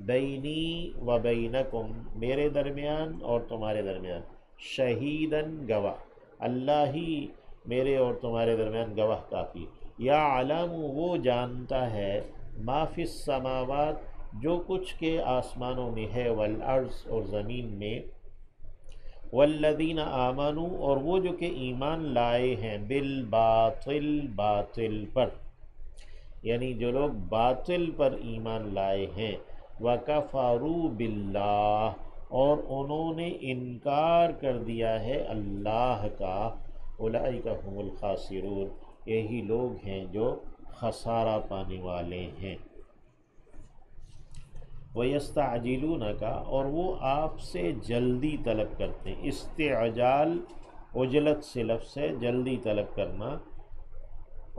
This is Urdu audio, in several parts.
بینی و بینکم، میرے درمیان اور تمہارے درمیان، شہیدن گواہ، اللہ ہی میرے اور تمہارے درمیان گواہ کافی، یعلم وہ جانتا ہے، ما فی السماوات جو کچھ کے آسمانوں میں ہے، والارض اور زمین میں، والذین آمنوا اور وہ جو کہ ایمان لائے ہیں، بالباطل باطل پر، یعنی جو لوگ باطل پر ایمان لائے ہیں، وَكَفَرُوا بِاللَّهِ اور انہوں نے انکار کر دیا ہے اللہ کا، اولئک هم الخاسرون یہی لوگ ہیں جو خسارہ پانے والے ہیں۔ وَيَسْتَعْجِلُونَكَ اور وہ آپ سے جلدی طلب کرتے ہیں، استعجال عجلت سے لفظ ہے، جلدی طلب کرنا،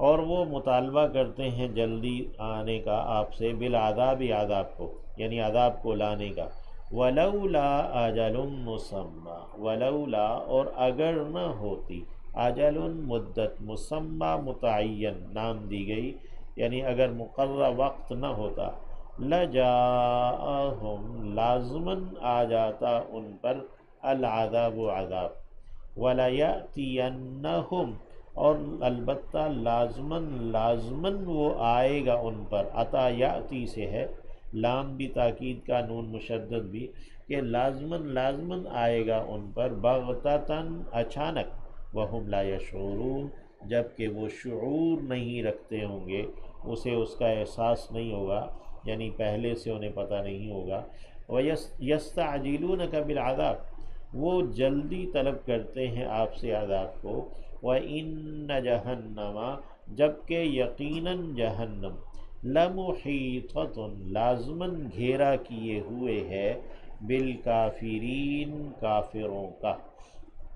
اور وہ مطالبہ کرتے ہیں جلدی آنے کا آپ سے، بالعذاب عذاب کو، یعنی عذاب کو لانے کا، ولولا اجل مسمى ولولا اور اگر نہ ہوتی، اجل مدت، مسمى متعین نام دی گئی، یعنی اگر مقررہ وقت نہ ہوتا، لجاءہم لازماً آ جاتا ان پر، العذاب عذاب، وَلَيَأْتِيَنَّهُمْ اور البتہ لازماً وہ آئے گا ان پر، عطا یاتی سے ہے، لام بھی تاکید کا، نون مشدد بھی، کہ لازماً آئے گا ان پر، بغتتاً اچانک، وہم لا یشعرون جبکہ وہ شعور نہیں رکھتے ہوں گے، اسے اس کا احساس نہیں ہوگا، یعنی پہلے سے انہیں پتہ نہیں ہوگا۔ وَيَسْتَعْجِلُونَكَ بِالْعَذَابِ وہ جلدی طلب کرتے ہیں آپ سے عذاب کو، وَإِنَّ جَهَنَّمَ جبکہ یقیناً جہنم، لَمُحِيطَةٌ لازماً گھیرا کیے ہوئے ہے، بالکافرین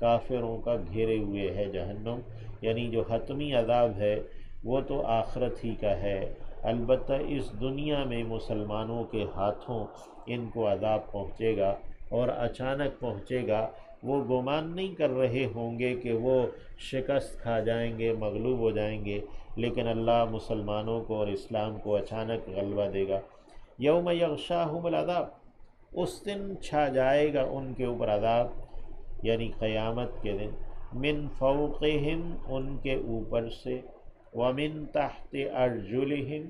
کافروں کا گھیرے ہوئے ہے جہنم، یعنی جو حتمی عذاب ہے وہ تو آخرت ہی کا ہے، البتہ اس دنیا میں مسلمانوں کے ہاتھوں ان کو عذاب پہنچے گا، اور اچانک پہنچے گا، وہ گمان نہیں کر رہے ہوں گے کہ وہ شکست کھا جائیں گے، مغلوب ہو جائیں گے، لیکن اللہ مسلمانوں کو اور اسلام کو اچانک غلبہ دے گا۔ یوم یغشاہم العذاب اس دن چھا جائے گا ان کے اوپر عذاب، یعنی قیامت کے دن، من فوقہم ان کے اوپر سے، ومن تحت ارجلہم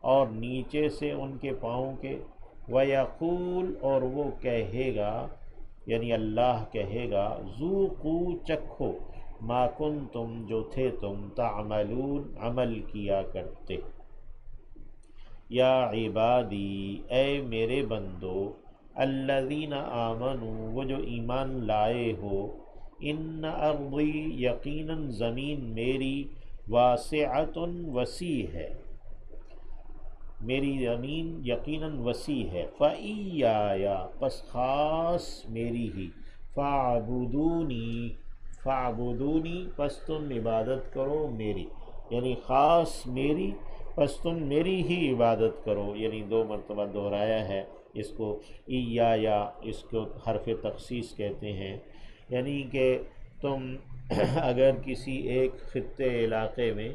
اور نیچے سے ان کے پاؤں کے، وَيَقُول اور وہ کہے گا، یعنی اللہ کہے گا، ذوقوا چکھو، ما کنتم جو تھے تم، تعملون عمل کیا کرتے۔ یا عبادی اے میرے بندو، الذین آمنوا وہ جو ایمان لائے ہو، ان ارضی یقیناً زمین میری، واسعۃ وسیع ہے، میری زمین یقیناً وسیع ہے، فَإِيَّايَ پس خاص میری ہی، فَاعْبُدُونِی پس تم عبادت کرو میری، یعنی خاص میری پس تم میری ہی عبادت کرو، یعنی 2 مرتبہ دہرایا ہے اس کو، ایایا اس کو حرف تخصیص کہتے ہیں، یعنی کہ تم اگر کسی ایک خطے علاقے میں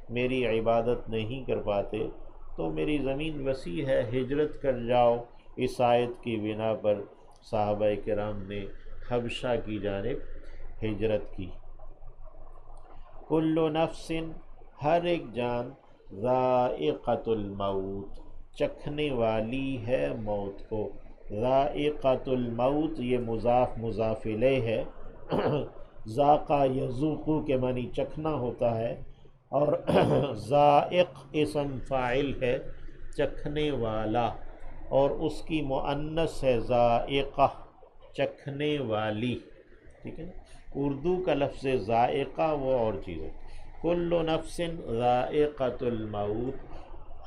میری عبادت نہیں کر پاتے تو میری زمین وسیع ہے، ہجرت کر جاؤ۔ اس آیت کی بنا پر صحابہ کرام نے حبشہ کی جانب ہجرت کی۔ کل نفس ہر ایک جان، ذائقۃ الموت چکھنے والی ہے موت کو، ذائقۃ الموت یہ مضاف الیہ ہے، ذاقہ یذوق کے معنی چکھنا ہوتا ہے، اور ذائق اسم فاعل ہے چکھنے والا، اور اس کی مؤنث ہے ذائقہ چکھنے والی، ٹھیک ہے نا، اردو کا لفظ ذائقہ وہ اور چیز ہے۔ کل نفس ذائقۃ الموت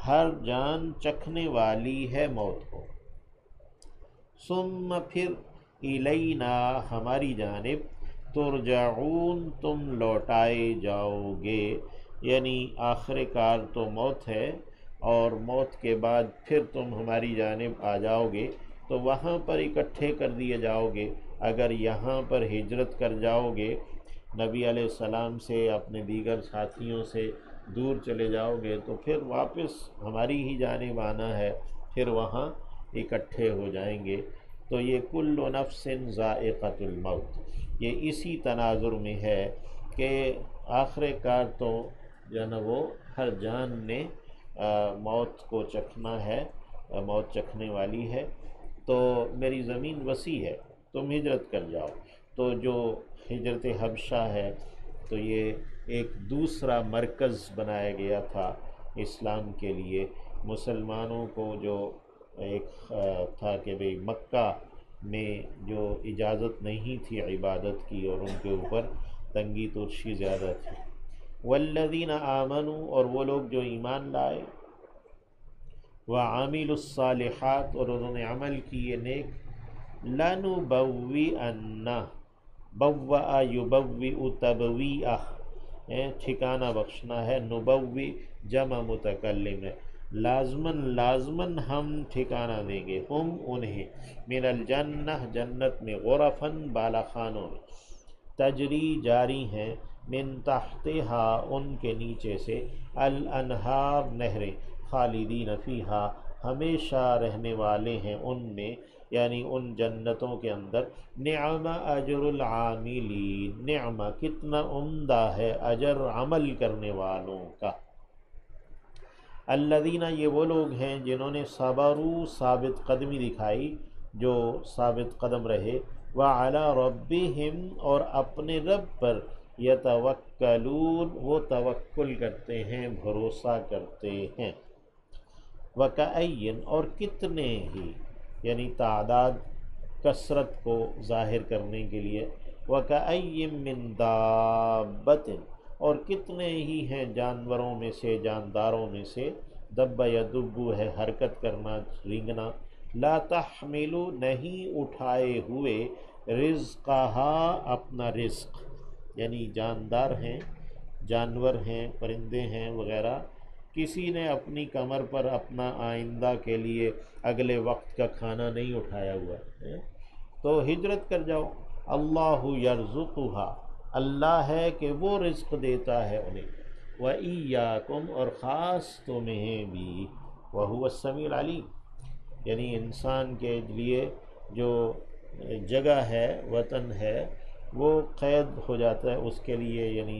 ہر جان چکھنے والی ہے موت کو، ثم پھر الینا ہماری جانب، ترجعون تم لوٹائے جاؤ گے، یعنی آخر کار تو موت ہے، اور موت کے بعد پھر تم ہماری جانب آ جاؤ گے، تو وہاں پر اکٹھے کر دیے جاؤ گے۔ اگر یہاں پر ہجرت کر جاؤ گے، نبی علیہ السلام سے، اپنے دیگر ساتھیوں سے دور چلے جاؤ گے، تو پھر واپس ہماری ہی جانب آنا ہے، پھر وہاں اکٹھے ہو جائیں گے۔ تو یہ کل نفس ذائقۃ الموت، یہ اسی تناظر میں ہے کہ آخر کار تو جو ہے نا وہ ہر جان نے موت کو چکھنا ہے، موت چکھنے والی ہے۔ تو میری زمین وسیع ہے، تم ہجرت کر جاؤ۔ تو جو ہجرت حبشہ ہے تو یہ ایک دوسرا مرکز بنایا گیا تھا اسلام کے لیے، مسلمانوں کو جو ایک تھا کہ بھئی مکہ میں جو اجازت نہیں تھی عبادت کی اور ان کے اوپر تنگی ترشی زیادہ تھی۔ والذین آمنوا، اور وہ لوگ جو ایمان لائے، وعاملوا الصالحات، اور انہوں نے عمل کیے نیک، لنبوئن، بوأ یبوئ تبویئہ، ٹھکانہ بخشنا ہے، نبوئ جمع متکلم ہے، لازماً ہم ٹھکانہ دیں گے، ہم انہیں، من الجنہ جنت میں، غرفاً بالا خانوں میں، تجری جاری ہیں، من تحتہا ان کے نیچے سے، الانہار نہریں، خالدین فیہا ہمیشہ رہنے والے ہیں ان میں، یعنی ان جنتوں کے اندر۔ نعم اجر العاملین، نعم کتنا عمدہ ہے اجر عمل کرنے والوں کا۔ الذین، یہ وہ لوگ ہیں جنہوں نے صبروا، ثابت قدمی دکھائی، جو ثابت قدم رہے، وعلی ربہم، اور اپنے رب پر، یتوکلون، وہ توکل کرتے ہیں، بھروسہ کرتے ہیں۔ وکأین، اور کتنے ہی، یعنی تعداد کثرت کو ظاہر کرنے کے لیے، وکأین من دابۃ، اور کتنے ہی ہیں جانوروں میں سے، جانداروں میں سے، دب یدب ہے حرکت کرنا، رینگنا، لا تحمل، نہیں اٹھائے ہوئے، رزقہا، اپنا رزق، یعنی جاندار ہیں، جانور ہیں، پرندے ہیں وغیرہ، کسی نے اپنی کمر پر اپنا آئندہ کے لیے اگلے وقت کا کھانا نہیں اٹھایا ہوا ہے، تو ہجرت کر جاؤ۔ اللہ یرزقھا، اللہ ہے کہ وہ رزق دیتا ہے انہیں، وإیاکم، اور خاص تمہیں بھی، وہو السمیع العلیم، یعنی انسان کے لیے جو جگہ ہے، وطن ہے، وہ قید ہو جاتا ہے اس کے لیے، یعنی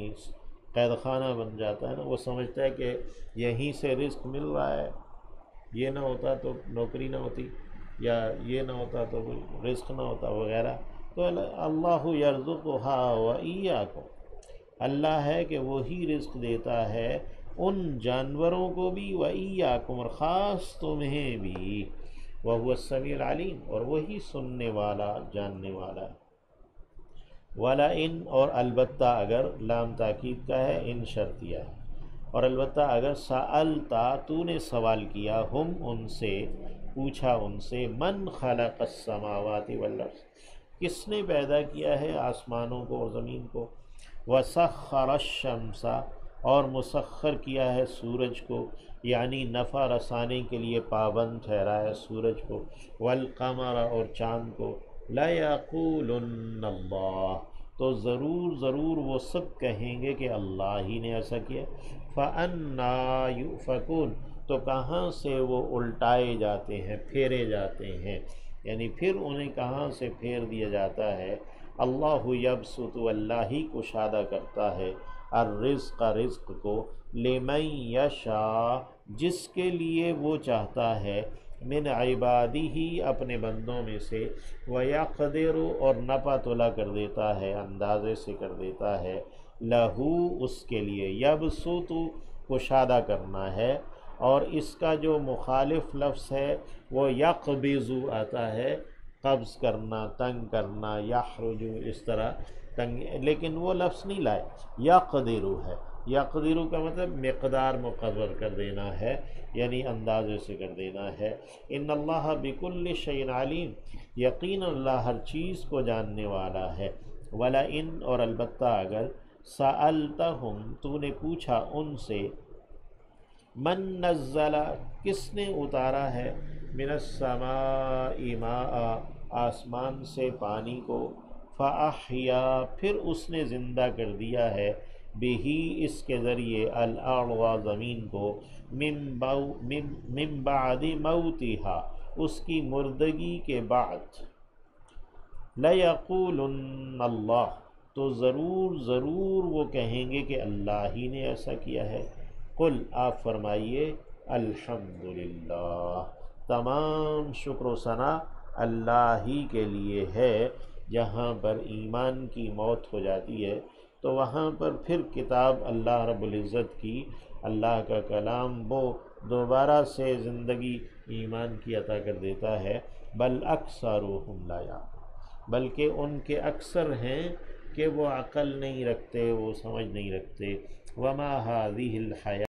قید خانہ بن جاتا ہے نا، وہ سمجھتا ہے کہ یہیں سے رزق مل رہا ہے، یہ نہ ہوتا تو نوکری نہ ہوتی، یا یہ نہ ہوتا تو رزق نہ ہوتا وغیرہ۔ تو اللہ یرزقھا وإیاکم، اللہ ہے کہ وہی رزق دیتا ہے ان جانوروں کو بھی، وإیاکم، اور خاص تمہیں بھی، وہو السمیع العلیم، اور وہی سننے والا، جاننے والا ہے۔ وَلَئِن، اور البتہ اگر، لام تاکید کا ہے، ان شرطیہ ہے، اور البتہ اگر، سألتا، تو نے سوال کیا، ہم ان سے، پوچھا ان سے، من خلق السماوات والارض، کس نے پیدا کیا ہے آسمانوں کو اور زمین کو، وسخر الشمس، اور مسخر کیا ہے سورج کو، یعنی نفع رسانے کے لیے پابند ٹھہرایا سورج کو، والقمر، اور چاند کو، لَيَقُولُنَّ اللَّهُ، تو ضرور وہ سب کہیں گے کہ اللہ ہی نے ایسا کیا۔ فَأَنَّىٰ يُؤْفَكُونَ، تو کہاں سے وہ الٹائے جاتے ہیں، پھیرے جاتے ہیں، یعنی پھر انہیں کہاں سے پھیر دیا جاتا ہے۔ اللہ یبسط، اللہ ہی کشادہ کرتا ہے، الرزق، رزق کو، لمن یشاء، جس کے لیے وہ چاہتا ہے، من عبادہ، اپنے بندوں میں سے، ویقدر، اور نپا تلا کر دیتا ہے، اندازے سے کر دیتا ہے، لہو، اس کے لیے، یبسط، کشادہ کرنا ہے، اور اس کا جو مخالف لفظ ہے وہ یقبض آتا ہے، قبض کرنا، تنگ کرنا، یحرج، اس طرح تنگ، لیکن وہ لفظ نہیں لائے، یقدر ہے، یقدر کا مطلب مقدار مقرر کر دینا ہے، یعنی اندازے سے کر دینا ہے۔ ان اللہ بکل شیء علیم، یقین اللہ ہر چیز کو جاننے والا ہے۔ ولئن، اور البتہ اگر، سألتہم، تو نے پوچھا ان سے، من نزل، کس نے اتارا ہے، من السماء ماء، آسمان سے پانی کو، فأحیا، پھر اس نے زندہ کر دیا ہے، بہ، اس کے ذریعے، الارض، زمین کو، من بعد موتہا، اس کی مردگی کے بعد لَيَقُولُنَّ اللہ، تو ضرور وہ کہیں گے کہ اللہ ہی نے ایسا کیا ہے۔ قل، آپ فرمائیے الحمدللہ، تمام شکر و ثنا اللہ ہی کے لیے ہے۔ جہاں پر ایمان کی موت ہو جاتی ہے تو وہاں پر پھر کتاب اللہ رب العزت کی، اللہ کا کلام، وہ دوبارہ سے زندگی ایمان کی عطا کر دیتا ہے۔ بل اکثرهم لا یعلمون، بلکہ ان کے اکثر ہیں کہ وہ عقل نہیں رکھتے، وہ سمجھ نہیں رکھتے۔ وما هذه الحیاۃ